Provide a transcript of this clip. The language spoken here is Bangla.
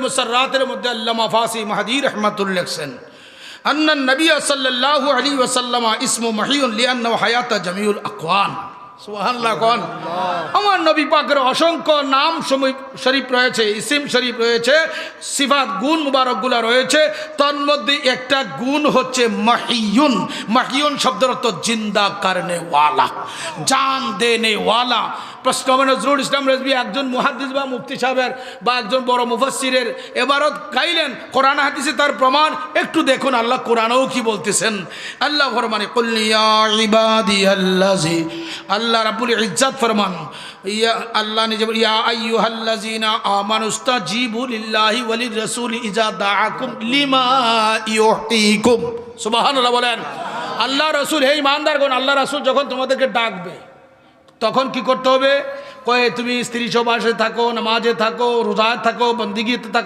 মুসাররাতের মধ্যে আল্লামা ফাসি মাহদি রাহমাতুল্লাহ লিখছেন আন্না নবী সাল্লাল্লাহু আলাইহি ওয়াসাল্লাম ইসমু মাহিয়ুন লিআন্নাহু হায়াতা জামিউল আকওয়ান। সুবহানাল্লাহ কোন। আমার নবী পাকের অসংখ্য নাম শরীফ রয়েছে, ইসিম শরীফ রয়েছে, সিফাত গুণ মুবারকগুলো রয়েছে। তার মধ্যে একটা গুণ হচ্ছে মাহিয়ুন। মাহিয়ুন শব্দের অর্থ জিন্দা করনে ওয়ালা, জান দেনে ওয়ালা। প্রশ্ন নজরুল ইসলাম রেজভী একজন মুহাদ্দিস বা মুফতি সাহেবের বা একজন বড় মুফাসসিরের এবারত গাইলেন, কোরআন হাদিসে তার প্রমাণ। একটু দেখুন আল্লাহ কোরআনেও কি বলতেছেন। আল্লাহ ফরমানে কুল ইয়া ইবাদিয়াল্লাযী, আল্লাহ রাব্বুল ইজ্জত ফরমান, ইয়া আল্লাহ নিজে ইয়া আইয়ুহাল্লাযীনা আমানুস্তাজিবু লিল্লাহি ওয়া লির-রাসূলি ইযা দাআকুম লিমা ইউহয়িকুম। সুবহানাল্লাহ বলেন। আল্লাহ রাসূল, হে ঈমানদারগণ, আল্লাহ রাসূল যখন তোমাদেরকে ডাকবে তখন কি করতে হবে? কয়ে তুমি স্ত্রী সহবাসে থাকো, নামাজে থাকো, রোজায় থাকো, বন্দিগিতে থাকো।